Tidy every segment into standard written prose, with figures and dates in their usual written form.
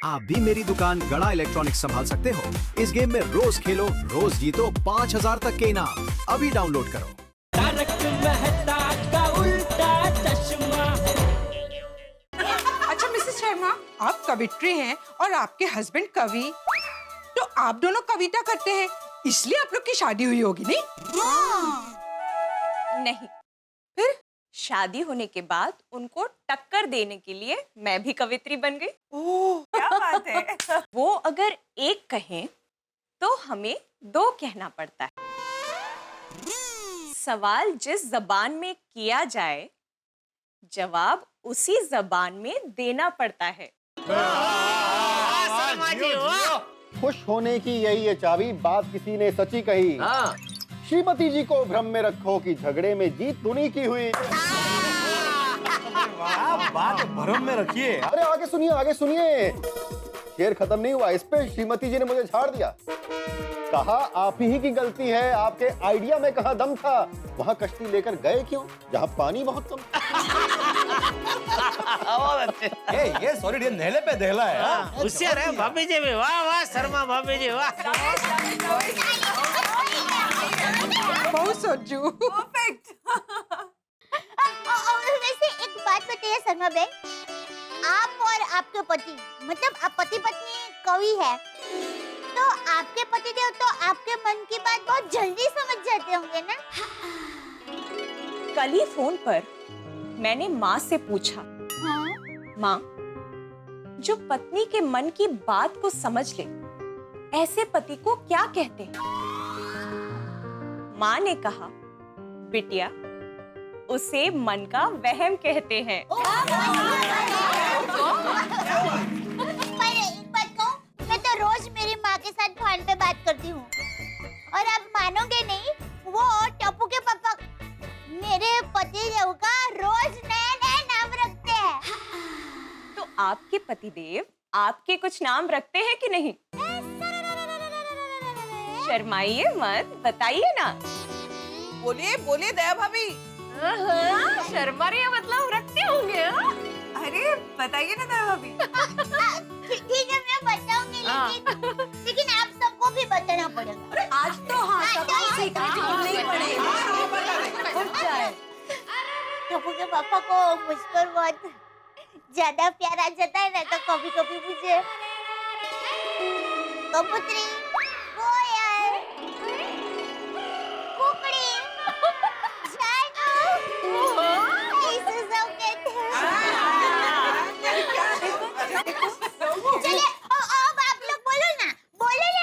आप भी मेरी दुकान गड़ा इलेक्ट्रॉनिक्स संभाल सकते हो। इस गेम में रोज खेलो, रोज जीतो 5000 तक के इनाम। अभी डाउनलोड करो। तारक मेहता का उल्टा चश्मा। अच्छा मिसेस शर्मा, आप कवित्री हैं और आपके हस्बैंड कवि, तो आप दोनों कविता करते हैं, इसलिए आप लोग की शादी हुई होगी नहीं? नहीं, फिर शादी होने के बाद उनको टक्कर देने के लिए मैं भी कवित्री बन गई। ओह, क्या बात है। वो अगर एक कहें तो हमें दो कहना पड़ता है। सवाल जिस जबान में किया जाए, जवाब उसी जबान में देना पड़ता है। खुश होने की यही है चाबी, बात किसी ने सच्ची कही। श्रीमती जी को भ्रम में रखो कि झगड़े में जीत तुनी की हुई। बात भ्रम में रखिए। अरे आगे सुनिए। शेर खत्म नहीं हुआ, इस पे श्रीमती जी ने मुझे झाड़ दिया। कहा आप ही की गलती है, आपके आइडिया में कहाँ दम था, वहाँ कश्ती लेकर गए क्यों जहाँ पानी बहुत कम। ये सॉरी, ये नेले पे देहला है। होशियार है भाभी जी भी, वाह वाह शर्मा भाभी जी वाह। बहुत सोचू। वैसे एक बात बताइए शर्मा बहन, आप और आपके पति, मतलब आप पति पत्नी कवि है, तो आपके पति देव तो आपके मन की बात बहुत जल्दी समझ जाते होंगे ना? कल ही फोन पर मैंने माँ से पूछा, हाँ? माँ, जो पत्नी के मन की बात को समझ ले, ऐसे पति को क्या कहते हैं? माँ ने कहा, बिटिया, उसे मन का वहम कहते हैं। पर एक बात कहूँ, मैं तो रोज मेरी माँ के साथ फोन पे बात करती हूँ, और आप मानोगे नहीं, वो टप्पू के पापा मेरे पति देव का रोज नया नया नाम रखते हैं। तो आपके पतिदेव आपके कुछ नाम रखते हैं कि नहीं? शर्माइए मत, बताइए ना। बोलिए दया भाभी। शर्मा रही है मतलब रखते होंगे। अरे बताइए ना दया भाभी। ठीक है, मैं बताऊंगी, लेकिन आप सबको भी बताना पड़ेगा। आज तो हाँ, सबको सीखने नहीं पड़ेगा। टप्पू के पापा को मुझ पर बहुत ज्यादा प्यार आ जाता है ना, तो कभी कभी मुझे कबूतरी, कोयल, कुकड़ी, जानू, ऐसे सब कहते हैं। चलिए, अब आप लोग बोलो ना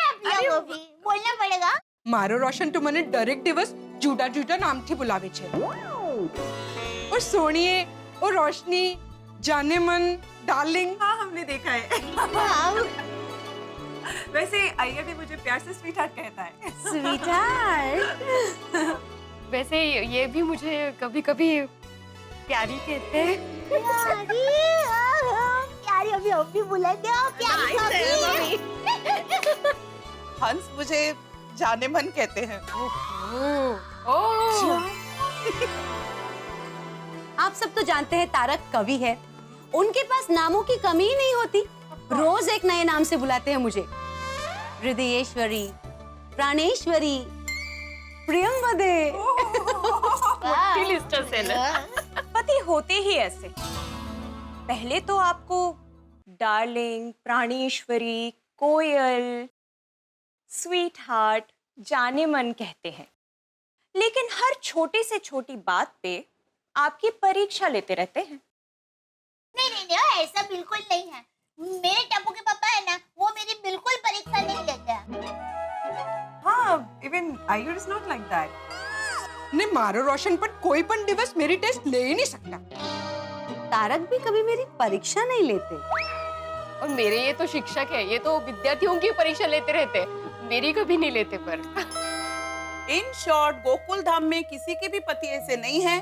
आप लोगों भी बोलना पड़ेगा। मारो रोशन तो मैंने डायरेक्ट दिवस जूडा जूडा नाम थी बुलावे छे, और सोनिए और रोशनी, जाने मन, डार्लिंग। हाँ, हमने देखा है। वैसे अय्यर भी मुझे प्यार से स्वीटहार्ट कहता है। स्वीटहार्ट। वैसे ये भी मुझे कभी कभी प्यारी कहते हैं। प्यारी अभी हम भी बुलाते हो, प्यारी। हंस मुझे जाने मन कहते हैं। आप सब तो जानते हैं तारक कवि है, उनके पास नामों की कमी ही नहीं होती, रोज एक नए नाम से बुलाते हैं मुझे। हृदयेश्वरी, प्राणेश्वरी, प्रियंवदे। पति होते ही ऐसे। पहले तो आपको डार्लिंग, प्राणेश्वरी, कोयल, स्वीट हार्ट, जाने मन कहते हैं, लेकिन हर छोटी से छोटी बात पे आपकी परीक्षा लेते रहते हैं। नहीं, ऐसा बिल्कुल नहीं है। मेरे टप्पू के पापा है ना, वो मेरी बिल्कुल परीक्षा नहीं लेते हैं। हाँ, even Ayyur is not like that. ने मारो रोशन पर कोई पण दिवस मेरी टेस्ट ले ही नहीं सकता। तारक भी कभी मेरी परीक्षा नहीं लेते। और मेरे ये तो शिक्षक है, ये तो विद्यार्थियों की परीक्षा लेते रहते, मेरी कभी नहीं लेते। पर In short, गोकुल धाम में किसी के भी पति ऐसे नहीं है,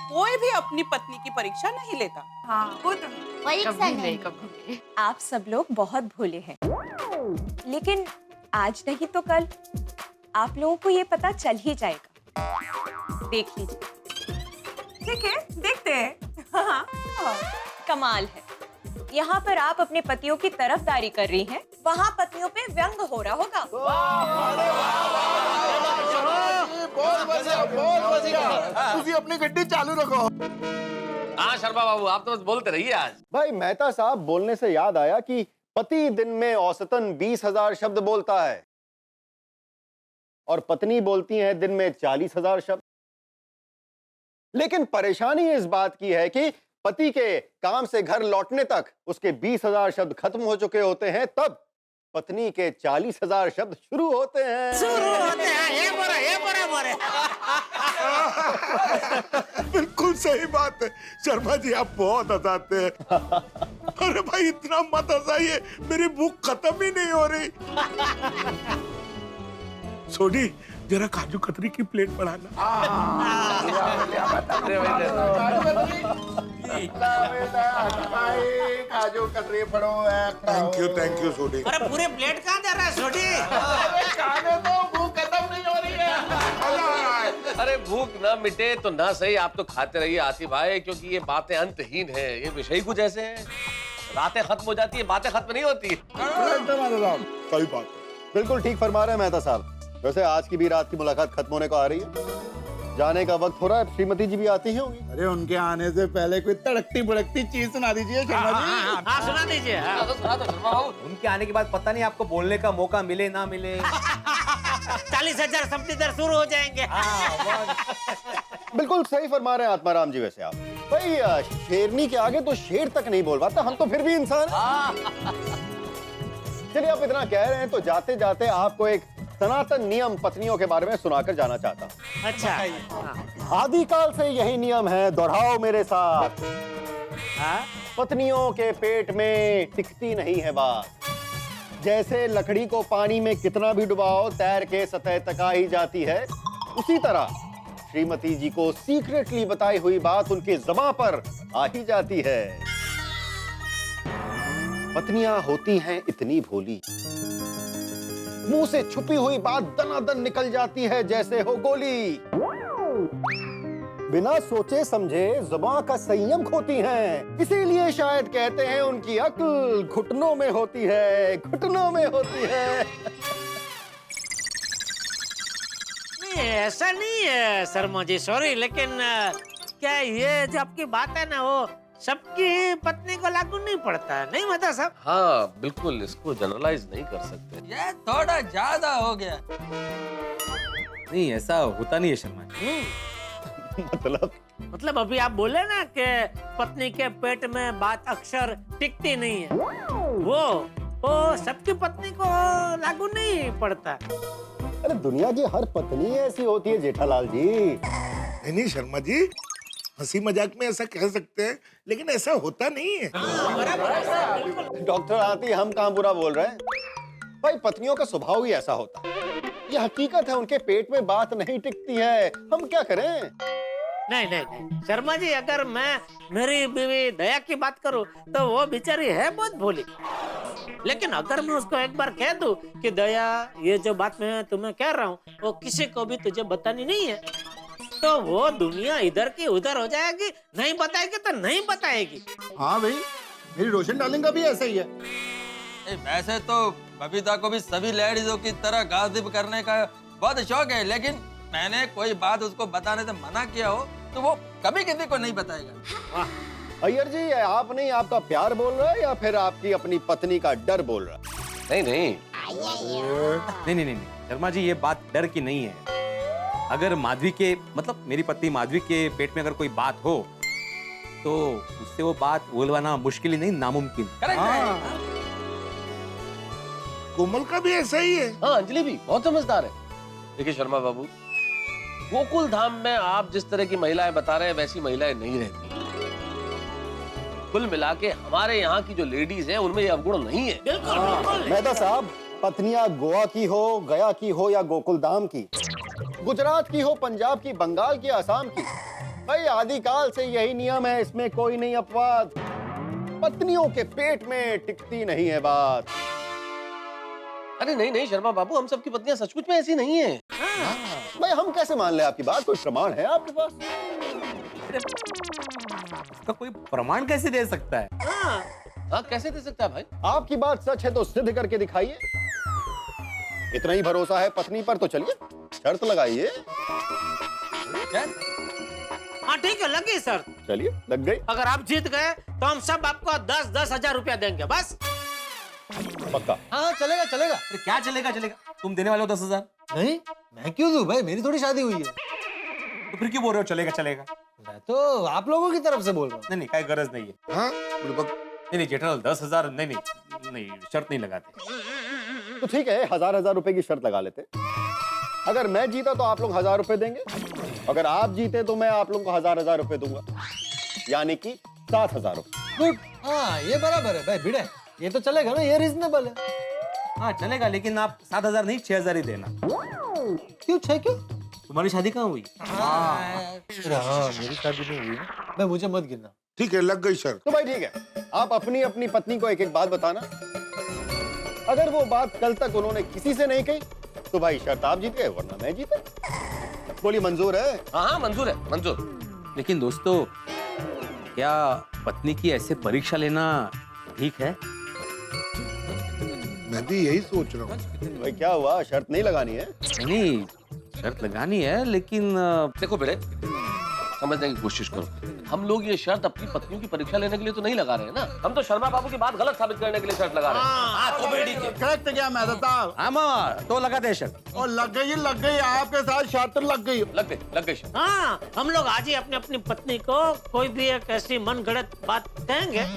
कोई भी अपनी पत्नी की परीक्षा नहीं लेता। हाँ, वो तो परीक्षा नहीं। कभी। आप सब लोग बहुत भोले हैं, लेकिन आज नहीं तो कल आप लोगों को ये पता चल ही जाएगा। देख लीजिए। ठीक है, देखते हैं। हाँ। कमाल है, यहाँ पर आप अपने पतियों की तरफदारी कर रही हैं, वहाँ पतियों पे व्यंग हो रहा होगा। तुसी अपनी गड्डी चालू रखो। हाँ शर्मा बाबू, आप तो बस बोलते रहिए आज। भाई मेहता साहब, बोलने से याद आया कि पति दिन में औसतन 20,000 शब्द बोलता है और पत्नी बोलती है दिन में 40,000 शब्द। लेकिन परेशानी इस बात की है कि पति के काम से घर लौटने तक उसके 20,000 शब्द खत्म हो चुके होते हैं, तब पत्नी के 40,000 शब्द शुरू होते हैं। ये बराबर है। बिल्कुल सही बात है शर्मा जी, आप बहुत हंसाते हैं। अरे भाई इतना मत हंसाइए, मेरी भूख खत्म ही नहीं हो रही। सोनी, जरा काजू कतरी की प्लेट बढ़ाना। काजू कतरी पड़ो। Thank you Soni. अरे पूरे प्लेट कहाँ दे रहा है छोटी? तो भूख खत्म नहीं हो रही है। अरे भूख ना मिटे तो ना सही, आप तो खाते रहिए आसिफ भाई, क्योंकि ये बातें अंतहीन है। ये विषय ही कुछ ऐसे हैं, रातें खत्म हो जाती है, बातें खत्म नहीं होती। सही बात है। बिल्कुल ठीक फरमा रहे हैं मेहता साहब। वैसे आज की भी रात की मुलाकात खत्म होने को आ रही है, जाने का वक्त हो रहा है। श्रीमती जी भी आती ही होंगी। अरे उनके आने से पहले कोई तड़कती भड़कती चीज सुना दीजिए शर्मा जी। हाँ सुना दीजिए। हाँ। शर्मा बाबू, उनके आने के बाद पता नहीं आपको बोलने का मौका मिले ना मिले। 40,000 शब्द इधर शुरू हो जाएंगे। बिल्कुल सही फरमा रहे हैं आत्माराम जी। वैसे आप भाई शेरनी के आगे तो शेर तक नहीं बोल पाता, हम तो फिर भी इंसान हैं। चलिए आप इतना कह रहे हैं तो जाते जाते आपको एक सनातन नियम पत्नियों के बारे में सुनाकर जाना चाहता हूँ। अच्छा। आदिकाल से यही नियम है, दोहराओ मेरे साथ। पत्नियों के पेट में टिकती नहीं है बात। जैसे लकड़ी को पानी में कितना भी डुबाओ तैर के सतह तक आ ही जाती है, उसी तरह श्रीमती जी को सीक्रेटली बताई हुई बात उनकी ज़बान पर आ ही जाती है। पत्नियां होती हैं इतनी भोली, मुंह से छुपी हुई बात दनादन निकल जाती है जैसे हो गोली। बिना सोचे समझे ज़बान का संयम खोती हैं, इसीलिए शायद कहते हैं उनकी अक्ल घुटनों में होती है, घुटनों में होती है। नहीं ऐसा नहीं है शर्मा जी, सॉरी, लेकिन क्या ये जो आपकी बात है ना, वो सबकी पत्नी को लागू नहीं पड़ता है, नहीं मतलब साहब? हाँ बिल्कुल, इसको जनरलाइज नहीं कर सकते। ये थोड़ा ज्यादा हो गया। नहीं ऐसा होता नहीं है शर्मा जी। मतलब अभी आप बोले ना कि पत्नी के पेट में बात अक्सर टिकती नहीं है, वो सबकी पत्नी को लागू नहीं पड़ता। अरे दुनिया की हर पत्नी ऐसी होती है जेठालाल जी। नहीं शर्मा जी, हंसी मजाक में ऐसा कह सकते हैं, लेकिन ऐसा होता नहीं है। डॉक्टर आती, हम कहाँ बुरा बोल रहे हैं भाई, पत्नियों का स्वभाव ही ऐसा होता है। ये हकीकत है, उनके पेट में बात नहीं टिकती है, हम क्या करें। नहीं शर्मा जी, अगर मैं मेरी बीवी दया की बात करूं तो वो बेचारी है बहुत भोली, लेकिन अगर मैं उसको एक बार कह दूं कि दया ये जो बात मैं तुम्हें कह रहा हूँ वो किसी को भी तुझे बतानी नहीं है, तो वो दुनिया इधर की उधर हो जाएगी, नहीं बताएगी तो नहीं बताएगी। हाँ भाई, मेरी रोशन डार्लिंग का भी ऐसा ही है। वैसे तो बबीता को भी सभी लेडीजों की तरह गासिप करने का बहुत शौक है, लेकिन मैंने कोई बात उसको बताने से मना किया हो तो वो कभी किसी को नहीं बताएगा। अय्यर जी, आप नहीं, आपका प्यार बोल रहा है या फिर आपकी अपनी पत्नी का डर बोल रहा है? नहीं शर्मा जी, ये बात डर की नहीं है। अगर माधवी के मतलब मेरी पत्नी माधवी के पेट में अगर कोई बात हो तो उससे वो बात बोलवाना मुश्किल ही नहीं, नामुमकिन। कोमल का भी ऐसा ही है। हाँ, अंजलि भी बहुत समझदार है। देखिए शर्मा बाबू, गोकुल धाम में आप जिस तरह की महिलाएं बता रहे हैं वैसी महिलाएं नहीं रहती। कुल मिला के हमारे यहाँ की जो लेडीज हैं उनमें ये अवगुण नहीं है। बिल्कुल। मेहता साहब, पत्नियां गोवा की हो, गया की हो या गोकुल धाम की, गुजरात की हो, पंजाब की, बंगाल की, असम की, भाई आदिकाल से यही नियम है, इसमें कोई नहीं अपवाद। पत्नियों के पेट में टिकती नहीं है बात। अरे नहीं शर्मा बाबू, हम सबकी पत्नियां सचमुच में ऐसी नहीं है। भाई हम कैसे मान ले आपकी बात? कोई प्रमाण है आपके पास? इसका कोई प्रमाण कैसे दे सकता है? हाँ कैसे दे सकता है भाई? आपकी बात सच है तो सिद्ध करके दिखाइए। इतना ही भरोसा है पत्नी पर तो चलिए शर्त लगाइए। हाँ ठीक है, लगी सर। चलिए लग गई। अगर आप जीत गए तो हम सब आपको 10-10 हजार रुपया देंगे बस। पक्का? हाँ चलेगा चलेगा। अरे क्या चलेगा चलेगा, तुम देने वाले हो 10,000। नहीं मैं क्यों दूं भाई, मेरी थोड़ी शादी हुई है। तो फिर क्यों बोल रहे हो चलेगा चलेगा? मैं तो आप लोगों की तरफ से बोल रहा हूँ। नहीं कोई गरज नहीं है। हाँ नहीं जेठालाल 10,000 नहीं शर्त नहीं लगाते। तो ठीक है, 1000 रुपए की शर्त लगा लेते। अगर मैं जीता तो आप लोग 1000 रुपए देंगे, अगर आप जीते तो मैं आप लोगों को 1000 रुपए दूंगा, यानी कि 7000 रुपए। गुड, हाँ ये बराबर है भाई भिड़े, ये तो चलेगा ना, ये रीजनेबल है। हाँ चलेगा, लेकिन आप 7,000 नहीं 6,000 ही देना। क्यों 6 क्यों? तुम्हारी शादी कहाँ हुई? हाँ मेरी शादी नहीं हुई ना भाई, मुझे मत गिनना। ठीक है, लग गई शर्त। तो भाई ठीक है, आप अपनी अपनी पत्नी को एक एक बात बताना। अगर वो बात कल तक उन्होंने किसी से नहीं कही तो भाई शर्त आप जीत गए, वरना मैं जीता। बोली मंजूर है? हाँ मंजूर है, मंजूर। लेकिन दोस्तों, क्या पत्नी की ऐसे परीक्षा लेना ठीक है? मैं भी यही सोच रहा हूँ। भाई क्या हुआ, शर्त नहीं लगानी है? नहीं शर्त लगानी है, लेकिन देखो बेटे, समझने की कोशिश करो। हम लोग ये शर्त अपनी पत्नियों की परीक्षा लेने के लिए तो नहीं लगा रहे हैं ना, हम तो शर्मा बाबू की बात गलत साबित करने के लिए शर्त लगा रहे हैं। करेक्ट क्या मेहता साहब? हाँ तो लगा दे शर्त। और लग गई, आपके साथ शर्त लग गई शर्त। हाँ हम लोग आज ही अपनी अपनी पत्नी को कोई भी एक ऐसी मन गढ़ंत बात कहेंगे।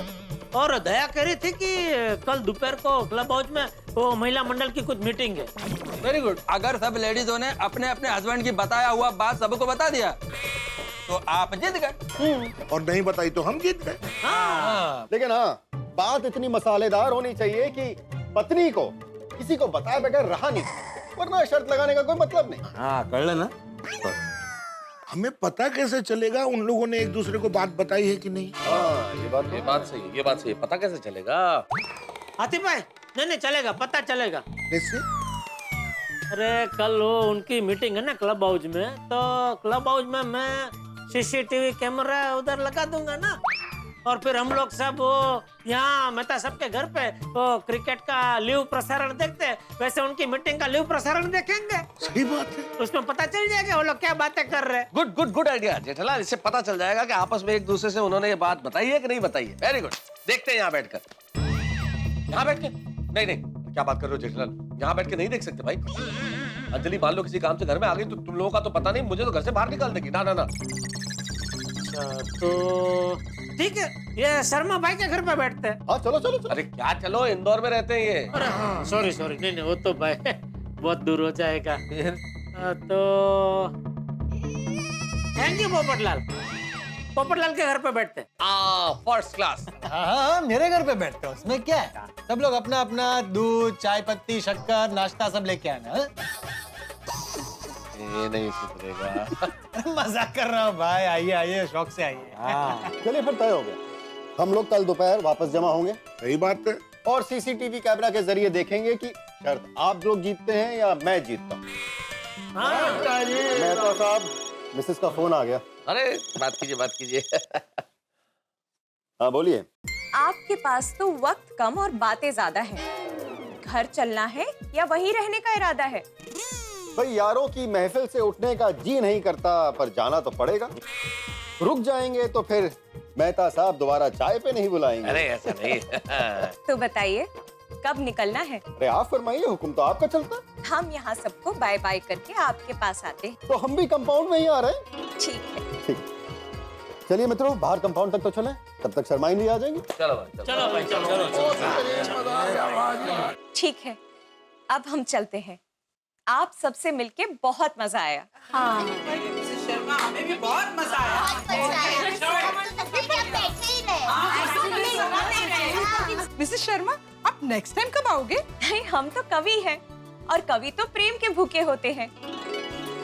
और दया कह रही थी कि कल दोपहर को क्लब हाउस में वो महिला मंडल की कुछ मीटिंग है। Very good. अगर सब लेडीजों ने अपने अपने हस्बैंड की बताया हुआ बात सबको बता दिया तो आप जीत गए, और नहीं बताई तो हम जीत गए। लेकिन हाँ, बात इतनी मसालेदार होनी चाहिए कि पत्नी को किसी को बताए बगैर रहा नहीं, वरना शर्त लगाने का कोई मतलब नहीं। हाँ कर लेना। हमें पता कैसे चलेगा उन लोगों ने एक दूसरे को बात बताई है कि नहीं? हाँ ये बात सही है, ये बात सही है। पता कैसे चलेगा? आतिफ भाई, नहीं चलेगा, पता चलेगा। कैसे? अरे कल वो उनकी मीटिंग है ना क्लब हाउस में, तो क्लब हाउस में मैं सीसीटीवी कैमरा उधर लगा दूंगा ना, और फिर हम लोग सब वो यहाँ मेहता सबके घर पे वो क्रिकेट का लाइव प्रसारण देखते हैं, वैसे उनकी मीटिंग का लाइव प्रसारण देखेंगे। सही बात है। उसमें पता चल जाएगा वो लोग क्या बातें कर रहे हैं। Good idea Jethalal. इससे पता चल जाएगा कि आपस में एक दूसरे से उन्होंने ये बात बताई है कि नहीं बताई है। Very good. देखते हैं यहाँ बैठकर। यहाँ बैठ के? नहीं क्या बात कर रहे हो जेठालाल, यहाँ बैठ के नहीं देख सकते भाई। अंजलि मान लो किसी काम से घर में आ गई तो तुम लोगों का तो पता नहीं, मुझे तो घर से बाहर निकाल देगी। ना तो ठीक है, ये शर्मा भाई के घर पे बैठते हैं। हाँ चलो। अरे क्या चलो, इंदौर में रहते हैं ये। अरे हाँ सॉरी नहीं वो तो भाई बहुत दूर हो जाएगा। तो थैंक यू पोपटलाल के घर पे बैठते हैं। First class. हाँ मेरे घर पे बैठते हो, उसमें क्या है, सब लोग अपना अपना दूध चाय पत्ती शक्कर नाश्ता सब लेके आना। ये नहीं सुधरेगा। मजाक कर रहा हूँ भाई, आइए शौक से आइए। चलिए फिर तय हो गया, हम लोग कल दोपहर वापस जमा होंगे। सही बात है। और सीसीटीवी कैमरा के जरिए देखेंगे कि शर्त आप लोग जीतते हैं या मैं जीतता हूँ। मेहता साहब, मिसेस का फोन आ गया। अरे बात कीजिए। हाँ बोलिए। आपके पास तो वक्त कम और बातें ज्यादा हैं। घर चलना है या वहीं रहने का इरादा है? भाई यारों की महफिल से उठने का जी नहीं करता, पर जाना तो पड़ेगा। रुक जाएंगे तो फिर मेहता साहब दोबारा चाय पे नहीं बुलाएंगे। अरे ऐसा नहीं। तो बताइए कब निकलना है? अरे आप फरमाइए, हुक्म तो आपका चलता। हम यहाँ सबको बाय बाय करके आपके पास आते हैं। तो हम भी कंपाउंड में ही आ रहे हैं। ठीक है। ठीक, चलिए मित्रों, बाहर कंपाउंड तक तो चलें, तब तक शर्माई नहीं आ जाएंगी। चलो भाई ठीक है, अब हम चलते हैं। आप सबसे मिलके बहुत मजा आया। हाँ मिसेस शर्मा, हमें भी बहुत मजा आया। मिसेस शर्मा, आप नेक्स्ट टाइम कब आओगे? नहीं, हम तो कवि हैं और कवि तो प्रेम के भूखे होते हैं।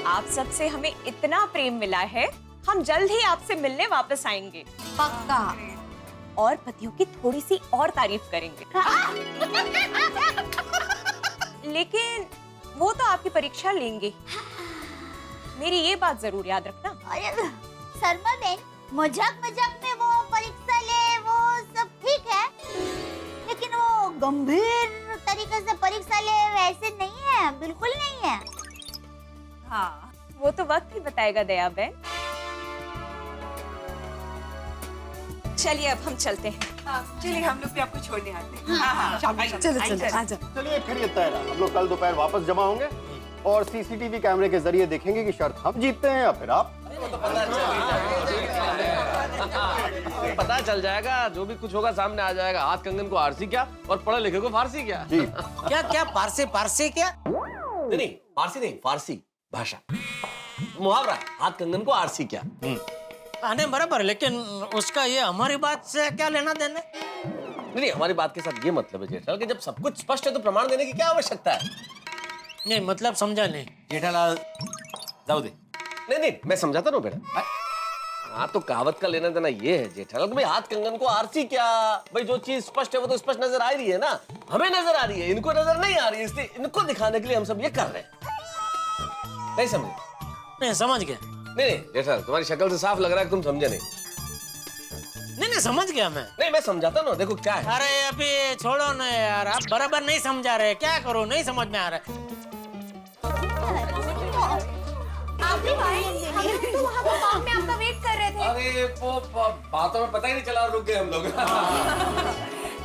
आप सबसे हमें इतना प्रेम मिला है, हम जल्द ही आपसे मिलने वापस आएंगे। पक्का। और पतियों की थोड़ी सी और तारीफ करेंगे। लेकिन वो तो आपकी परीक्षा लेंगे। मेरी ये बात जरूर याद रखना। अरे शर्मा बहन, मजाक में वो परीक्षा ले, वो सब ठीक है, गंभीर तरीके से परीक्षा ले वैसे नहीं है, बिल्कुल नहीं है। हाँ, वो तो वक्त ही बताएगा दया बहन। चलिए अब हम चलते हैं। चलिए हम लोग भी आपको छोड़ने आते हैं। चलो चलो आ जाओ। चलिए फिर ये तय रहा, हम लोग कल दोपहर वापस जमा होंगे और सीसीटीवी कैमरे के जरिए देखेंगे कि शर्त हम जीतते हैं या फिर आप। पता चल जाएगा, जो भी कुछ होगा सामने आ जाएगा। हाथ कंगन को आरसी क्या और पढ़े लिखे को फारसी क्या। जी क्या क्या पारसी पारसी क्या? नहीं, फारसी नहीं, फारसी भाषा मुहावरा। हाथ कंगन को आरसी क्या। आने बराबर, लेकिन उसका ये हमारी बात से क्या लेना देना? नहीं, हमारी बात के साथ ये मतलब है जेठालाल कि जब सब कुछ स्पष्ट है तो प्रमाण देने की क्या आवश्यकता है। नहीं मतलब समझा नहीं। जेठालाल जाऊ दे। नहीं, मैं समझाता ना बेटा। हाँ, तो कहावत का लेना देना ये है जेठालाल, भाई हाथ कंगन को आरसी क्या। भाई जो चीज स्पष्ट है वो तो स्पष्ट नजर आ रही है ना, हमें नजर आ रही है, इनको नजर नहीं आ रही है, इसलिए इनको दिखाने के लिए हम सब ये कर रहे हैं। नहीं समझे? नहीं समझ गया। नहीं जेठालाल, तुम्हारी शक्ल से साफ लग रहा है कि तुम समझे नहीं। नहीं समझ गया मैं। नहीं, मैं समझाता ना, देखो क्या है। अरे अभी छोड़ो ना यार, आप बराबर नहीं समझा रहे, क्या करो, नहीं समझ में आ रहा। आप भी भाई, हम तो वहाँ पर पार्क में आपका वेट कर रहे थे। अरे वो बातों में पता ही नहीं चला, रुक गए हम लोग।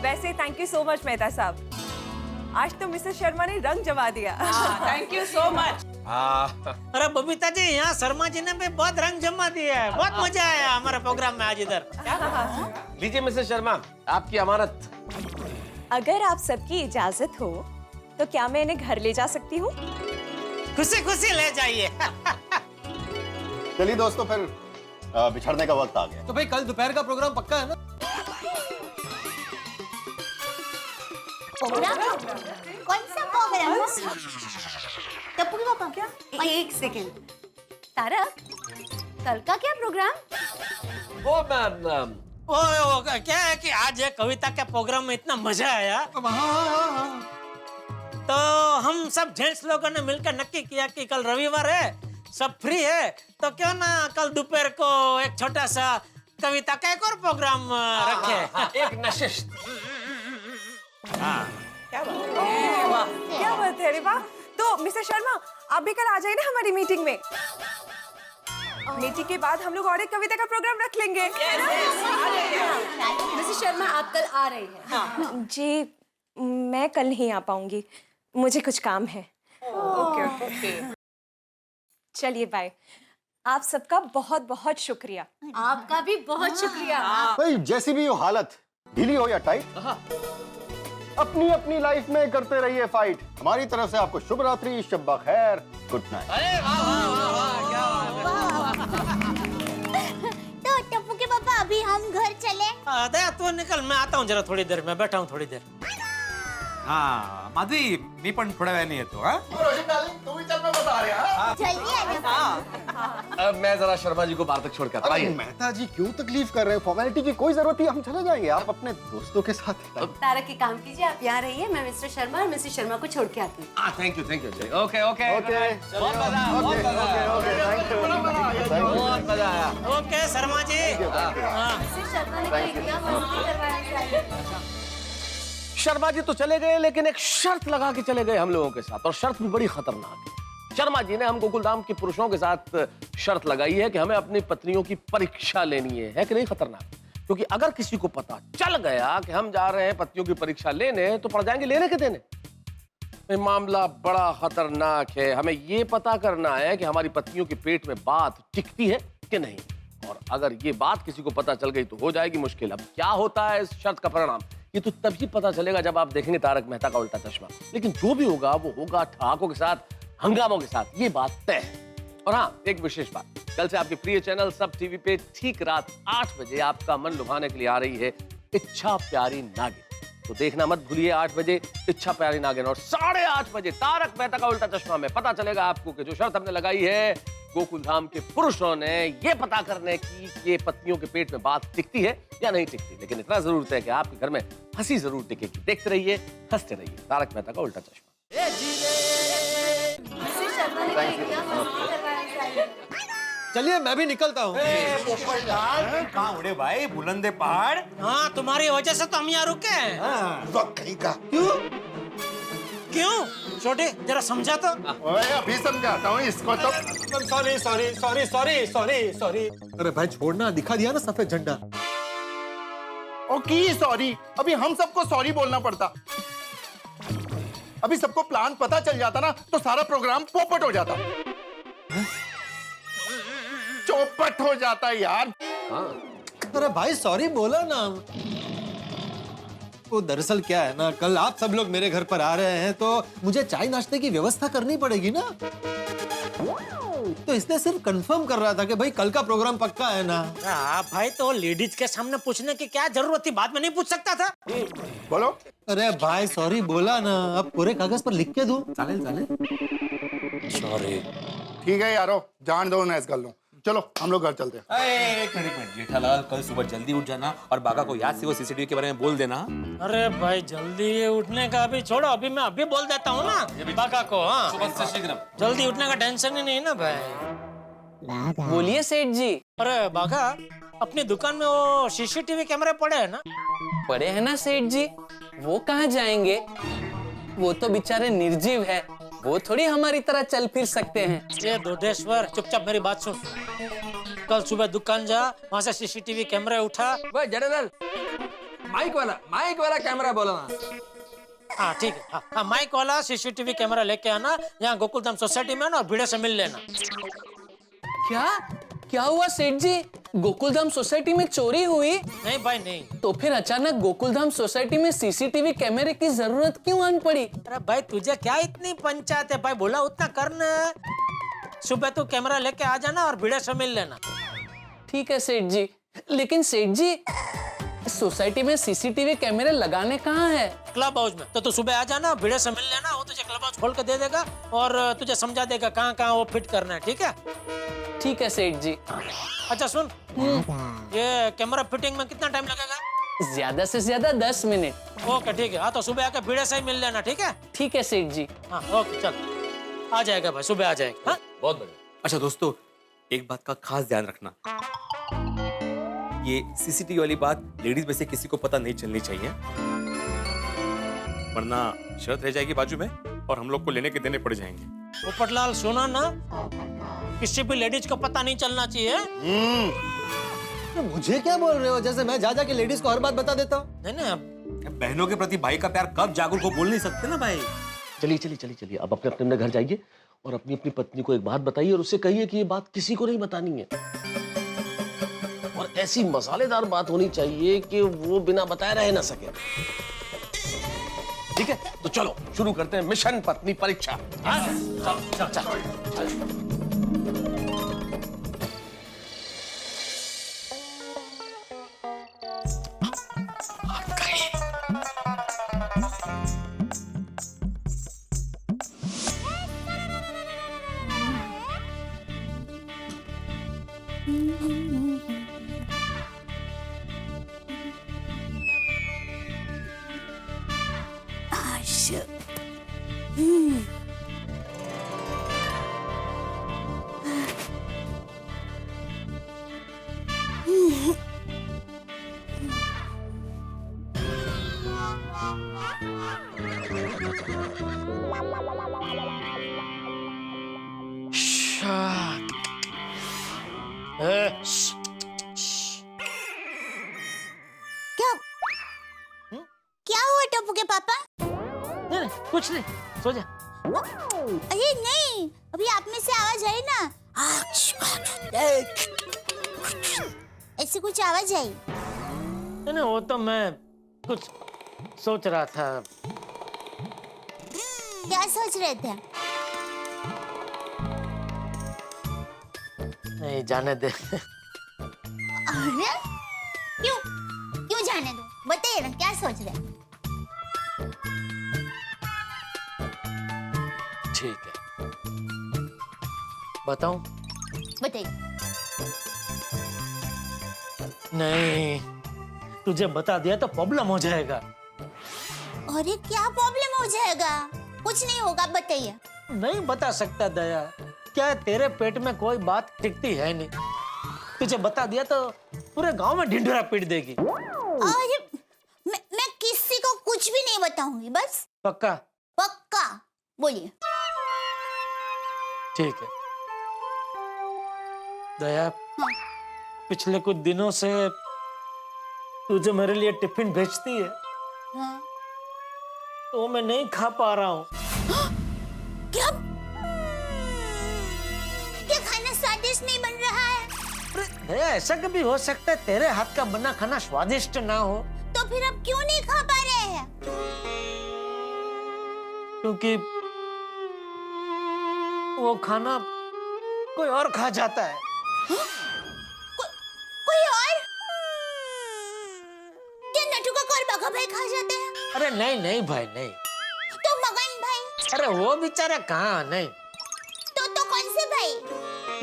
वैसे thank you so much Mehta साहब, आज तो मिसेस शर्मा ने रंग जमा दिया। Thank you so much. अरे बबीता जी, यहाँ शर्मा जी ने भी बहुत रंग जमा दिया है, बहुत मजा आया हमारे प्रोग्राम में आज इधर। लीजिए मिसेस शर्मा, आपकी अमानत। अगर आप सबकी इजाजत हो तो क्या मैं इन्हें घर ले जा सकती हूँ? खुशी खुशी ले जाइए। चलिए दोस्तों, फिर बिछड़ने का वक्त आ गया। तो भाई कल दोपहर का प्रोग्राम पक्का है ना? कौन सा प्रोग्राम? टप्पू के पापा क्या? एक सेकेंड तारक, कल का क्या प्रोग्राम? वो मैम ओ क्या है कि आज ये कविता के प्रोग्राम में इतना मजा आया, तो हम सब जेंट्स लोगों ने मिलकर नक्की किया कि कल रविवार है, सब फ्री है, तो क्यों ना कल दोपहर को एक छोटा सा कविता का एक और प्रोग्राम रखे। एक नशिश। क्या बात है, अरे वाह। तो मिस्टर शर्मा, आप भी कल आ जाइए ना हमारी मीटिंग में। मीटिंग के बाद हम लोग और एक कविता का प्रोग्राम रख लेंगे। मिसेस शर्मा आप कल आ रही हैं? जी, मैं कल नहीं आ पाऊंगी, मुझे कुछ काम है। ओके। चलिए बाय। आप सबका बहुत बहुत शुक्रिया। आपका भी बहुत शुक्रिया। भाई जैसी भी हो हालत, ढीली हो या टाइट, अपनी अपनी लाइफ में करते रहिए फाइट। हमारी तरफ से आपको शुभ रात्रि, शब्बा खैर, गुड नाइट। अरे वाह वाह वाह वाह, क्या तो टप्पू के पापा अभी हम घर चले? दया तू निकल, मैं आता हूँ जरा थोड़ी देर में, बैठा हूँ थोड़ी देर। हाँ माधवी, मी पण थोड्या वेळाने येतो। हाँ जल्दी आ जाओ। अब मैं जरा शर्मा जी को बाहर तक छोड़ कर अरे मेहता जी क्यों तकलीफ कर रहे हैं? फॉर्मेलिटी की कोई जरूरत नहीं, हम चले जाएंगे, आप अपने दोस्तों के साथ। तारक की काम कीजिए, आप यहाँ रहिए, मैं मिस्टर शर्मा और मिसेस शर्मा को छोड़ के आती हूँ। Thank you okay okay okay बहुत मजा आया, बहुत मजा आया, बहुत मजा आया। ओके शर्मा जी। मिसेस शर्मा ने तो एकदम मस्ती करवाया। शर्मा जी तो चले गए, लेकिन एक शर्त लगा के चले गए हम लोगों के साथ, और शर्त भी बड़ी खतरनाक है। शर्मा जी ने हम गोकुलधाम के पुरुषों के साथ शर्त लगाई है कि हमें अपनी पत्नियों की परीक्षा लेनी है कि नहीं खतरनाक? क्योंकि अगर किसी को पता चल गया कि हम जा रहे हैं पत्नियों की परीक्षा लेने, तो पड़ जाएंगे लेने के देने। ये मामला बड़ा खतरनाक है। हमें ये पता करना है कि हमारी पत्नियों के पेट में बात टिकती है कि नहीं, और अगर ये बात किसी को पता चल गई तो हो जाएगी मुश्किल। अब क्या होता है इस शर्त का परिणाम, ये तो तभी पता चलेगा जब आप देखेंगे तारक मेहता का उल्टा चश्मा। लेकिन जो भी होगा वो होगा ठहाकों के साथ, हंगामों के साथ, ये बात तय है। और हाँ, एक विशेष बात, कल से आपके प्रिय चैनल सब टीवी पे ठीक रात 8 बजे आपका मन लुभाने के लिए आ रही है इच्छा प्यारी नागिन। तो देखना मत भूलिए 8 बजे इच्छा प्यारी नागिन, और 8:30 बजे तारक मेहता का उल्टा चश्मा में पता चलेगा आपको कि जो शर्त हमने लगाई है गोकुलधाम के पुरुषों ने, ये पता करने की कि पत्नियों के पेट में बात टिकती है या नहीं टिकती। लेकिन इतना जरूर है कि आपके घर में हंसी जरूर टिकेगी। देखते रहिए, हंसते रहिए, तारक मेहता का उल्टा चश्मा। मिसेस शर्मा ने तो एकदम मस्ती करवाया। चलिए मैं भी निकलता हूँ। कहाँ उड़े भाई बुलंदे पहाड़? हाँ, तुम्हारी वजह से तो हम यहाँ रुके हैं। वक्त कहीं का। क्यों छोटे, जरा समझा तो। ओए अभी समझाता हूँ इसको तो। Sorry sorry sorry sorry sorry sorry. अरे भाई छोड़ना, दिखा दिया ना सफेद झंडा। ओ की सॉरी, अभी हम सबको सॉरी बोलना पड़ता। अभी सबको प्लान पता चल जाता ना तो सारा प्रोग्राम पोपट हो जाता। चौपट हो जाता यार। अरे भाई सॉरी बोला ना। वो दरअसल क्या है ना, कल आप सब लोग मेरे घर पर आ रहे हैं तो मुझे चाय नाश्ते की व्यवस्था करनी पड़ेगी ना। तो इसलिए सिर्फ कंफर्म कर रहा था कि भाई कल का प्रोग्राम पक्का है ना। भाई तो लेडीज के सामने पूछने की क्या जरूरत थी, बाद में नहीं पूछ सकता था। बोलो। अरे भाई सॉरी बोला ना, अब पूरे कागज पर लिख के दूं? चालेल चालेल। सॉरी। ठीक है यारो, जान दो ना इस गल लो। चलो हम लोग घर चलते हैं। एक मिनट जेठालाल, कल सुबह जल्दी उठ जाना और बागा को याद से वो सीसीटीवी के बारे में बोल देना। अरे भाई जल्दी उठने का अभी छोड़ो, अभी मैं अभी बोल देता हूँ ना बाका को। हाँ, सुबह से शीघ्र। जल्दी उठने का टेंशन ही नहीं ना भाई। बोलिए सेठ जी। अरे बाका, अपनी दुकान में वो सीसीटीवी कैमरे पड़े हैं ना? पड़े हैं ना सेठ जी, वो कहाँ जाएंगे? वो तो बेचारे निर्जीव है, वो थोड़ी हमारी तरह चल फिर सकते हैं। ये दोडेश्वर, चुपचाप मेरी बात सुन। कल सुबह दुकान जा, वहाँ से सीसीटीवी कैमरे उठा। वो जेठालाल, माइक वाला कैमरा बोला ना। हाँ ठीक है, हाँ माइक वाला सीसीटीवी कैमरा लेके आना, यहाँ गोकुलधाम सोसाइटी में ना, और भिड़े से मिल लेना। क्या हुआ सेठ जी? गोकुलधाम सोसाइटी में चोरी हुई? नहीं भाई नहीं। तो फिर अचानक गोकुलधाम सोसाइटी में सीसीटीवी कैमरे की जरूरत क्यों आन पड़ी? अरे भाई तुझे क्या इतनी पंचायत है भाई, बोला उतना करना। सुबह तू कैमरा लेके आ जाना और भिड़े से मिल लेना। ठीक है सेठ जी, लेकिन सेठ जी सोसाइटी में सीसीटीवी कैमरे लगाने कहाँ है? क्लब हाउस में। तो तू सुबह आ जाना, भिड़े से मिल लेना, वो तुझे क्लब हाउस खोल के दे देगा और तुझे समझा देगा कहाँ कहाँ वो फिट करना है। ठीक है? ठीक है सेठ जी। अच्छा सुन, ये कैमरा फिटिंग में कितना टाइम लगेगा? ज्यादा से ज्यादा 10 मिनट। ओके ठीक है, हाँ तो सुबह आके भिड़े से ही मिल लेना। ठीक है? ठीक है सेठ जी। हाँ ओके चल, आ जाएगा भाई, सुबह आ जाएगा। हाँ? बहुत बढ़िया। अच्छा दोस्तों, एक बात का खास ध्यान रखना, ये सीसीटीवी वाली बात लेडीज में से किसी को पता नहीं चलनी चाहिए, वरना शर्त रह जाएगी बाजू में और हम लोग को लेने के देने पड़ जाएंगे। पोपटलाल सुना ना, किसी भी लेडीज को पता नहीं चलना चाहिए। तो मुझे क्या बोल रहे हो, जैसे मैं जा के लेडीज को हर बात बता देता हूँ। नहीं नहीं, बहनों के प्रति भाई का प्यार कब जागरूक को बोल नहीं सकते ना भाई। चलिए अब अपने अपने घर जाइए और अपनी अपनी पत्नी को एक बात बताइए और उससे कहिए कि ये बात किसी को नहीं बतानी है, और ऐसी मसालेदार बात होनी चाहिए कि वो बिना बताए रह ना सके। ठीक है, तो चलो शुरू करते हैं मिशन पत्नी परीक्षा। चल। क्या हुआ टप्पू के पापा? नहीं, कुछ नहीं, सो जा। अरे नहीं, अभी आप में से आवाज आई ना, ऐसी कुछ आवाज आई। नहीं वो तो मैं कुछ सोच रहा था। क्या सोच रहे थे? नहीं जाने दे। अरे क्यों जाने दो, बताइए ना क्या सोच रहे हैं? ठीक है, बताऊं? बताइए। नहीं, तुझे बता दिया तो प्रॉब्लम हो जाएगा। अरे क्या प्रॉब्लम हो जाएगा? कुछ नहीं होगा, बताइए। नहीं बता सकता दया, क्या है, तेरे पेट में कोई बात टिकती है नहीं। तुझे बता दिया तो पूरे गांव में ढिंढोरा पीट देगी। और मैं किसी को कुछ भी नहीं बताऊंगी, बस। पक्का? पक्का, बोलिए। ठीक है दया, पिछले कुछ दिनों से तू जो मेरे लिए टिफिन भेजती है, हाँ। तो मैं नहीं खा पा रहा हूँ। क्या खाना स्वादिष्ट नहीं बन रहा है? अरे दया, ऐसा कभी हो सकता है तेरे हाथ का बना खाना स्वादिष्ट ना हो? तो फिर अब क्यों नहीं खा पा रहे हैं? क्योंकि वो खाना कोई और खा जाता है। कोई और? क्या नटू का और बगा भाई खा जाते हैं? अरे नहीं नहीं भाई, नहीं। तो मगन भाई? अरे वो बेचारा कहाँ, नहीं। तो कौन से भाई?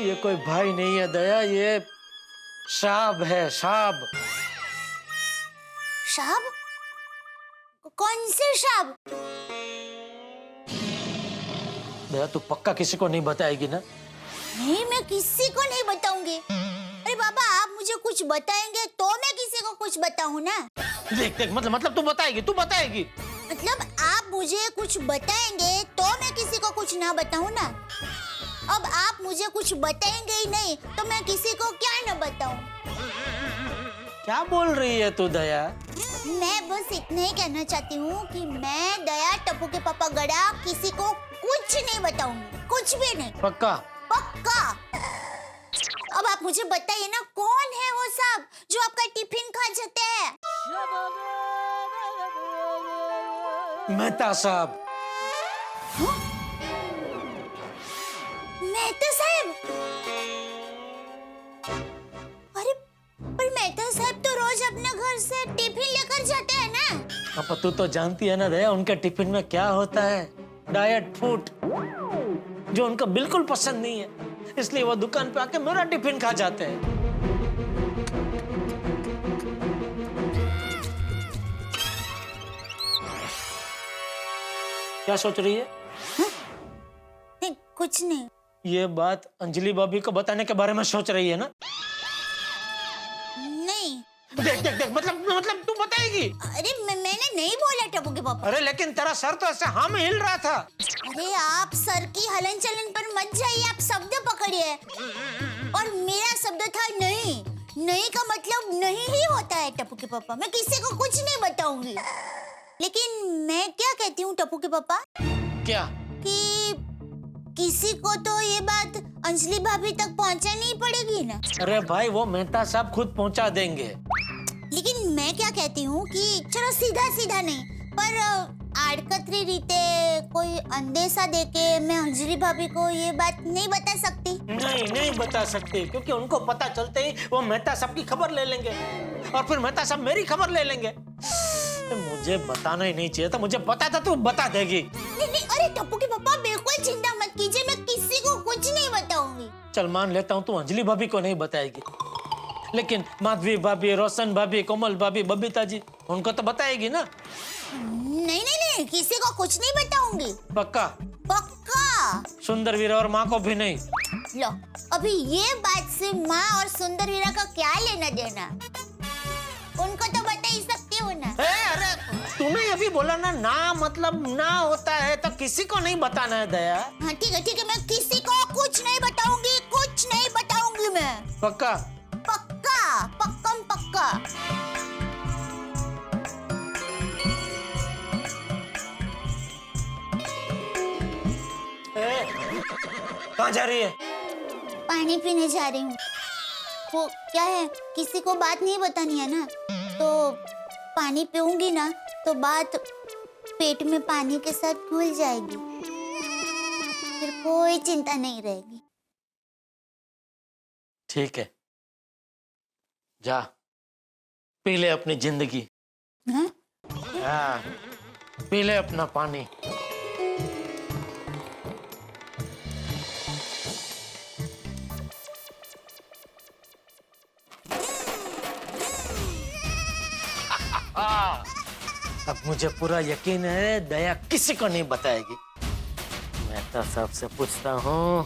ये कोई भाई नहीं है दया, ये शाब है, शाब। शाब? कौन से शाब? दया, तू पक्का किसी को नहीं बताएगी ना? नहीं, मैं किसी को नहीं बताऊंगी। अरे बाबा, आप मुझे कुछ बताएंगे तो मैं किसी को कुछ बताऊं ना। देख देख, मतलब तू बताएगी, तू बताएगी। मतलब आप मुझे कुछ बताएंगे तो मैं किसी को कुछ ना बताऊं ना। अब आप मुझे कुछ बताएंगे ही नहीं तो मैं किसी को क्या ना बताऊं। क्या बोल रही है तू दया? मैं बस इतना ही कहना चाहती हूँ कि मैं दया टप्पू के पापा गड़ा किसी को कुछ नहीं बताऊंगी, कुछ भी नहीं। पक्का? पक्का। अब आप मुझे बताइए ना, कौन है वो सब जो आपका टिफिन खा जाते हैं? मेहता साहब। मेहता साहब? अरे पर मेहता साहब तो रोज अपने घर से टिफिन लेकर जाते हैं ना। अब तू तो जानती है ना दया, उनके टिफिन में क्या होता है? डाइट फूड, जो उनको बिल्कुल पसंद नहीं है, इसलिए वो दुकान पे आके मेरा टिफिन खा जाते हैं। क्या सोच रही है? नहीं, कुछ नहीं। ये बात अंजलि भाभी को बताने के बारे में सोच रही है ना? नहीं। देख देख देख, मतलब तू बताएगी? अरे मैंने नहीं बोला टप्पू के पापा। अरे लेकिन तेरा सर तो ऐसे हाँ में हिल रहा था। अरे आप सर की हलन चलन पर मत जाइए, आप शब्द पकड़िए। और मेरा शब्द था नहीं। नहीं का मतलब नहीं ही होता है टप्पू के पापा। मैं किसी को कुछ नहीं बताऊंगी। लेकिन मैं क्या कहती हूँ टप्पू के पापा? क्या? कि किसी को तो ये बात अंजलि भाभी तक पहुंचानी पड़ेगी ना। अरे भाई, वो मेहता साहब खुद पहुंचा देंगे। लेकिन मैं क्या कहती हूँ कि चलो सीधा सीधा नहीं, पर आड़कतरी रीते कोई अंदेशा देके मैं अंजलि भाभी को ये बात नहीं बता सकती। नहीं बता सकती, क्योंकि उनको पता चलते ही वो मेहता साहब की खबर ले लेंगे और फिर मेहता साहब मेरी खबर ले लेंगे। मुझे बताना ही नहीं चाहिए था, मुझे पता था तू बता देगी। नहीं, अरे टप्पू के पापा बिल्कुल चिंता मत कीजिए, मैं किसी को कुछ नहीं बताऊंगी। चल मान लेता हूँ तू अंजलि भाभी को नहीं बताएगी, लेकिन माधवी भाभी, रोशन भाभी, कोमल भाभी, बबीता जी, उनको तो बताएगी ना? नहीं, किसी को कुछ नहीं बताऊंगी। पक्का? पक्का। सुंदर वीरा और माँ को भी नहीं? लो, अभी ये बात से माँ और सुंदर वीरा का क्या लेना देना? उनको तो बता ही सकती हूँ ना। अरे तूने अभी बोला ना मतलब ना होता है तो किसी को नहीं बताना है दया। हाँ ठीक है, मैं किसी को कुछ नहीं बताऊंगी, कुछ नहीं बताऊंगी मैं। पक्का? पक्का, पक्कम पक्का। कहाँ जा रही है? पानी पीने जा रही हूँ। वो क्या है, किसी को बात नहीं बतानी है ना, तो पानी पीऊंगी ना तो बात पेट में पानी के साथ घुल जाएगी, फिर कोई चिंता नहीं रहेगी। ठीक है, जा पी ले अपनी जिंदगी। हाँ, पी ले अपना पानी। अब मुझे पूरा यकीन है दया किसी को नहीं बताएगी। मैं तो सबसे पूछता हूँ,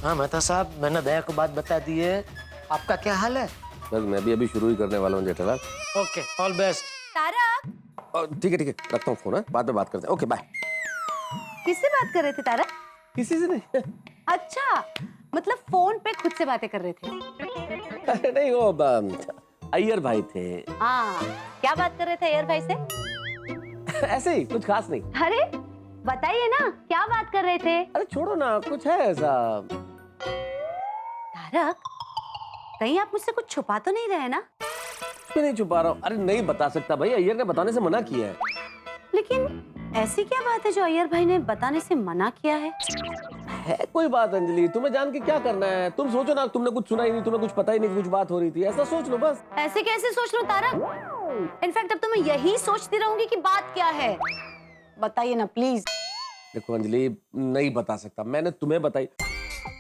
हाँ मेहता साहब, मैंने दया को बात बता दी है। आपका क्या हाल है? बस मैं भी अभी शुरू ही करने वाला हूँ Jethalal. Okay, all best. Tarak, ठीक है रखता हूँ फोन है, बाद में बात करते हैं। Okay bye. किससे बात कर रहे थे तारक? किसी से नहीं। अच्छा, मतलब फोन पे खुद से बातें कर रहे थे? अरे नहीं, वो अय्यर भाई थे। हाँ, क्या बात कर रहे थे अय्यर भाई से? ऐसे ही, कुछ खास नहीं। अरे बताइए ना, क्या बात कर रहे थे? अरे छोड़ो ना, कुछ है ऐसा। तारक, कहीं आप मुझसे कुछ छुपा तो नहीं रहे ना? मैं नहीं छुपा रहा हूँ। अरे नहीं बता सकता भाई, अय्यर ने बताने से मना किया है। लेकिन ऐसी क्या बात है जो अय्यर भाई ने बताने से मना किया है? है कोई बात अंजलि, तुम्हें जान के क्या करना है? तुम सोचो ना, तुमने कुछ सुना ही नहीं, तुम्हें कुछ पता ही नहीं, कुछ बात हो रही थी, ऐसा सोच लो बस। ऐसे कैसे सोच लूं तारक? इनफैक्ट अब तो मैं यही सोचती रहूंगी कि बात क्या है। बताइए ना प्लीज। देखो अंजलि, नहीं बता सकता। मैंने तुम्हें बताई,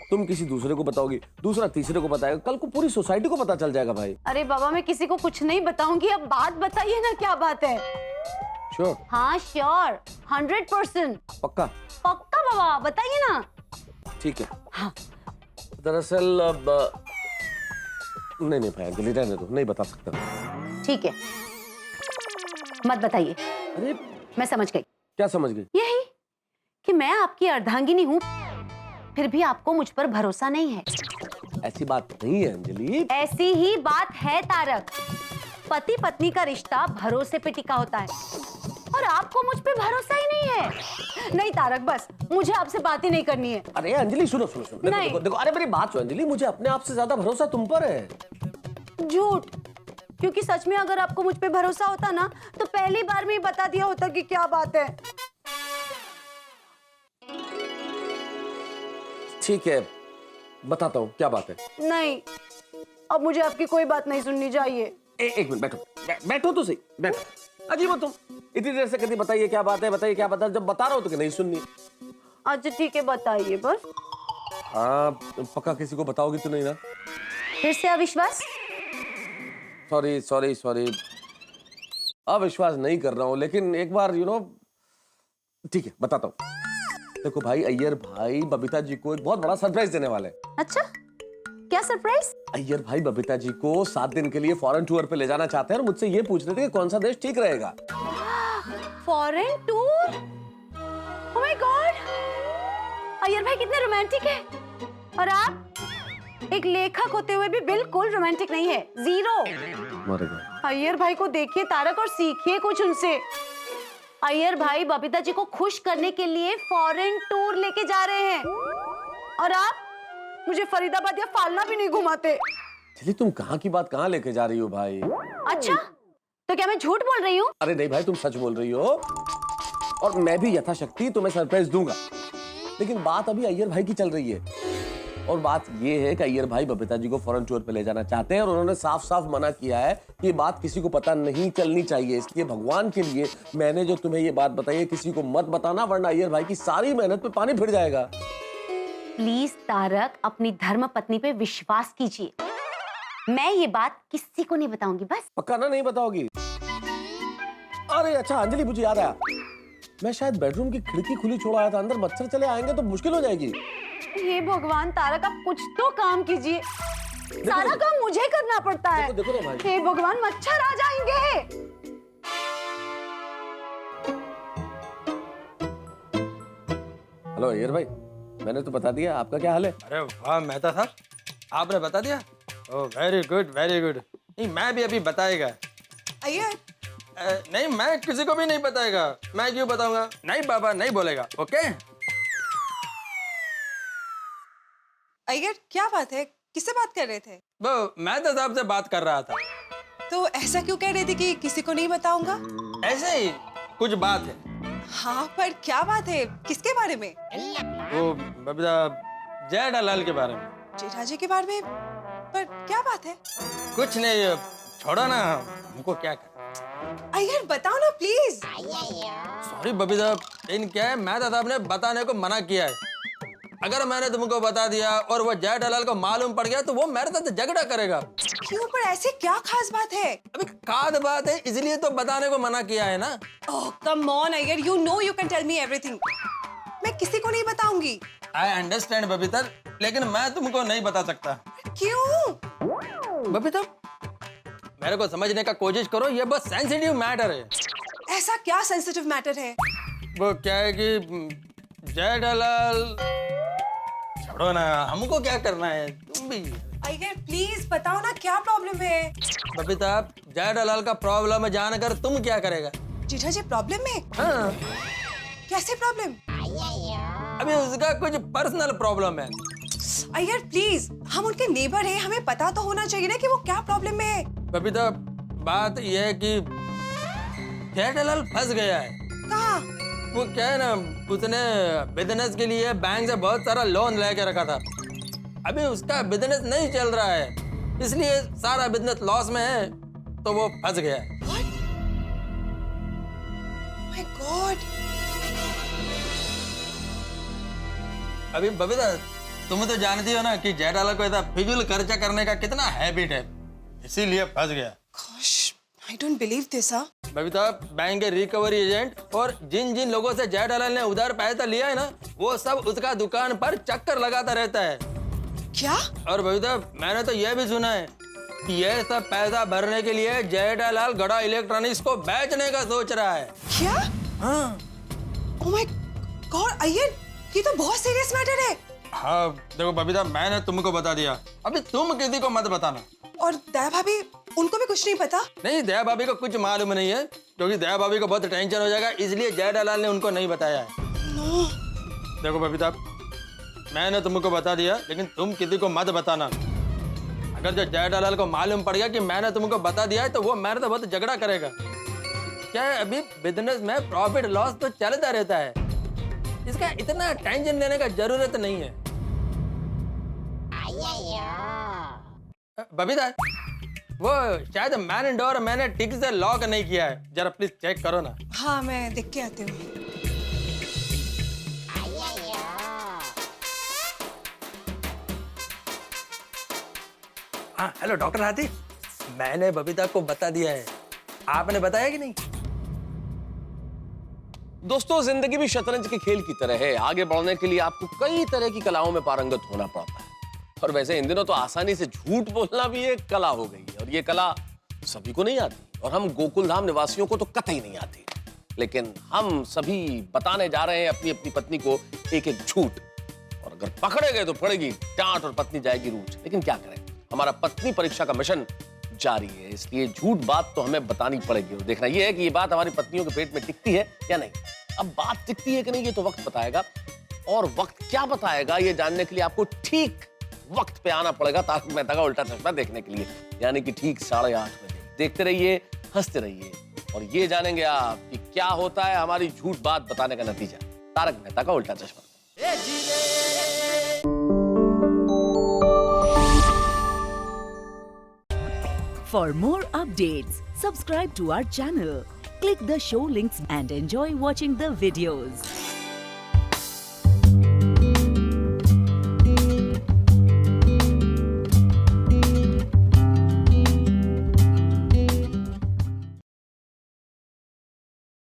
तुम किसी दूसरे को बताओगी, दूसरा तीसरे को बताएगा, कल को पूरी सोसाइटी को पता चल जाएगा भाई। अरे बाबा, मैं किसी को कुछ नहीं बताऊंगी। अब बात बताइए ना, क्या बात है? श्योर? हाँ श्योर, 100%। पक्का? पक्का बाबा, बताइए ना। ठीक है। हाँ। दरअसल अब नहीं भाई अंजलि, रहने दो, नहीं बता सकता। ठीक है, मत बताइए। अरे मैं समझ गई। क्या समझ गई? यही कि मैं आपकी अर्धांगिनी हूँ, फिर भी आपको मुझ पर भरोसा नहीं है। ऐसी बात नहीं है अंजलि। ऐसी ही बात है तारक। पति पत्नी का रिश्ता भरोसे पे टिका होता है, और आपको मुझ पे भरोसा ही नहीं है। नहीं तारक, बस मुझे आपसे बात ही नहीं करनी है। अरे अंजलि सुनो। देखो, देखो, अरे मेरी बात सुनो अंजलि, मुझे अपने आप से ज्यादा भरोसा तुम पर है। झूठ, क्योंकि सच में अगर आपको मुझ पे भरोसा होता ना, तो पहली बार में ही बता दिया होता कि क्या बात है। ठीक है, बताता हूँ क्या बात है। नहीं, अब मुझे आपकी कोई बात नहीं सुननी चाहिए। एक मिनट बैठो, बैठो तो सही, बैठो। अजीब हो तुम, इतनी देर से कहती बताइए क्या बात है, बताइए क्या बात है, जब बता रहा हो तो कि नहीं सुननी। अच्छा ठीक है, बताइए बस। हाँ, पक्का किसी को बताओगी तो नहीं ना? फिर से अविश्वास? सॉरी, अविश्वास नहीं कर रहा हूँ, लेकिन एक बार ठीक है बताता हूँ। देखो भाई, अय्यर भाई बबीता जी को एक बहुत बड़ा सरप्राइज देने वाले हैं। अच्छा, क्या सरप्राइज? अय्यर भाई बबीता जी को 7 दिन के लिए फॉरेन टूर पे ले जाना चाहते हैं, और मुझसे ये पूछ रहे थे कि कौन सा देश ठीक रहेगा। Foreign tour? Oh my God, Iyer भाई कितने रोमांटिक है। और आप एक लेखक होते हुए भी बिल्कुल रोमांटिक नहीं है, जीरो। अय्यर भाई को देखिए तारक, और सीखिए कुछ उनसे। अय्यर भाई बबीता जी को खुश करने के लिए फॉरेन टूर लेके जा रहे हैं, और आप मुझे फरीदाबाद या फालना भी नहीं घुमाते। चलिए, तुम कहाँ की बात कहाँ लेके जा रही हो भाई? अच्छा, तो क्या मैं झूठ बोल रही हूँ? अरे नहीं भाई, तुम सच बोल रही हो, और मैं भी यथाशक्ति तुम्हें सरप्राइज दूंगा। लेकिन बात अभी अय्यर भाई की चल रही है, और बात ये है कि अय्यर भाई बबीता जी को फॉरेन टूर पे ले जाना चाहते हैं, और उन्होंने साफ साफ मना किया है कि ये बात किसी को पता नहीं चलनी चाहिए। इसलिए भगवान के लिए मैंने जो तुम्हें ये बात बताई है, किसी को मत बताना, वरना अय्यर भाई की सारी मेहनत पे पानी फिर जाएगा। प्लीज तारक, अपनी धर्म पत्नी पे विश्वास कीजिए। मैं ये बात किसी को नहीं बताऊंगी, बस। पक्का ना नहीं बताओगी? अरे अच्छा अंजलि, मुझे याद आया, मैं शायद बेडरूम की खिड़की खुली छोड़ आया था, अंदर मच्छर चले आएंगे तो मुश्किल हो जाएगी। हे भगवान तारक, आप कुछ तो काम कीजिए। सारा काम मुझे करना पड़ता है। देखो ना भाई। हे भगवान, मच्छर आ जाएंगे। हेलो अय्यर भाई, मैंने तो बता दिया, आपका क्या हाल है? अरे वाह मेहता साहब, आपने बता दिया? Oh very good, very good. नहीं, मैं भी अभी बताएगा। अय्यर, नहीं, मैं किसी को भी नहीं बताएगा। मैं क्यों बताऊंगा? नहीं बाबा, नहीं बोलेगा। ओके? अय्यर क्या बात है, किससे बात कर रहे थे? वो मेहता साहब से बात कर रहा था। तो ऐसा क्यों कह रहे थे कि किसी को नहीं बताऊंगा? ऐसे ही कुछ बात है। हाँ, पर क्या बात है, किसके बारे में? वो बबीता जेठालाल के बारे में। जेठाजी के बारे में? पर क्या बात है? कुछ नहीं, छोड़ो ना, हमको क्या कर। अय्यर बताओ ना प्लीज। सॉरी बबीता, इन क्या है, मेहता साहब ने बताने को मना किया है। अगर मैंने तुमको बता दिया और वो जेठालाल को मालूम पड़ गया तो वो मेरे साथ झगड़ा करेगा। क्यों, पर ऐसे क्या खास बात है? अभी खास बात है, इसलिए तो बताने को मना किया है ना। Oh come on Iyer, you know you can tell me everything. मैं किसी को नहीं बताऊंगी। आई अंडरस्टैंड बबीता, लेकिन मैं तुमको नहीं बता सकता। क्यों? बबीता, मेरे को समझने का कोशिश करो, ये बहुत सेंसिटिव मैटर है। ऐसा क्या सेंसिटिव मैटर है? वो क्या है कि जेठालाल, छोड़ो ना, हमको क्या करना है, तुम भी। अय्यर प्लीज बताओ ना क्या प्रॉब्लम है? बबीता, जेठालाल का प्रॉब्लम जानकर तुम क्या करेगा? जीठा जी प्रॉब्लम में? हाँ, कैसे प्रॉब्लम? अभी उसका कुछ पर्सनल प्रॉब्लम है। अय्यर प्लीज, हम उनके नेबर हैं, हमें पता तो होना चाहिए ना कि वो क्या प्रॉब्लम में है। बबीता, बात यह है कि जेठालाल फंस गया है। कहाँ? वो क्या है ना, उसने बिजनेस के लिए बैंक से बहुत सारा लोन लेके रखा था। अभी उसका बिजनेस नहीं चल रहा है, इसलिए सारा बिजनेस लॉस में है, तो वो फंस गया है। My God. अभी बबीता, तुम तो जानती हो ना कि जेठालाल को ऐसा फिजूल खर्चा करने का कितना हैबिट है, इसीलिए फंस गया। Gosh, I don't believe this, huh? Babita, bank के रिकवरी एजेंट और जिन जिन लोगों से जेठालाल ने उधार पैसा लिया है ना, वो सब उसका दुकान पर चक्कर लगाता रहता है। क्या? और बबीता, मैंने तो यह भी सुना है कि यह सब पैसा भरने के लिए जेठालाल गड़ा इलेक्ट्रॉनिक्स को बेचने का सोच रहा है। क्या? हाँ। Oh my God, अय्यर, ये तो बहुत सीरियस मैटर है। हाँ, देखो बबीता, मैंने तुमको बता दिया, अभी तुम किसी को मत बताना। और दया भाभी, उनको भी कुछ नहीं पता? नहीं, दया भाभी को कुछ मालूम नहीं है, क्योंकि दया भाभी को बहुत टेंशन हो जाएगा, इसलिए जेठालाल ने उनको नहीं बताया है। No. देखो बबीता, मैंने तुमको बता दिया, लेकिन तुम किसी को मत बताना। अगर जो जेठालाल को मालूम पड़ गया कि मैंने तुमको बता दिया है, तो वो मेरे तो बहुत झगड़ा करेगा। क्या है, अभी बिजनेस में प्रॉफिट लॉस तो चलता रहता है, इसका इतना टेंशन लेने का जरूरत नहीं है। बबीता, वो शायद मैन डोर मैंने ठीक से लॉक नहीं किया है, जरा प्लीज चेक करो ना। हाँ, मैं देख के आती हूँ। हाँ, हेलो डॉक्टर हाथी, मैंने बबीता को बता दिया है, आपने बताया कि नहीं? दोस्तों, जिंदगी भी शतरंज के खेल की तरह है। आगे बढ़ने के लिए आपको कई तरह की कलाओं में पारंगत होना पड़ता है। और वैसे इन दिनों तो आसानी से झूठ बोलना भी एक कला हो गई है, और ये कला सभी को नहीं आती, और हम गोकुल धाम निवासियों को तो कतई नहीं आती। लेकिन हम सभी बताने जा रहे हैं अपनी अपनी पत्नी को एक एक झूठ, और अगर पकड़े गए तो पड़ेगी डांट और पत्नी जाएगी रूठ। लेकिन क्या करें, हमारा पत्नी परीक्षा का मिशन जारी है, इसलिए झूठ बात तो हमें बतानी पड़ेगी। और देखना यह है कि ये बात हमारी पत्नियों के पेट में टिकती है या नहीं। अब बात टिकती है कि नहीं, ये तो वक्त बताएगा, और वक्त क्या बताएगा ये जानने के लिए आपको ठीक वक्त पे आना पड़ेगा तारक मेहता का उल्टा चश्मा देखने के लिए, यानी कि ठीक 8:30 बजे। देखते रहिए, हंसते रहिए, और ये जानेंगे आप कि क्या होता है हमारी झूठ बात बताने का नतीजा। तारक मेहता का उल्टा चश्मा। For more updates, subscribe to our channel, click the show links and enjoy watching the videos.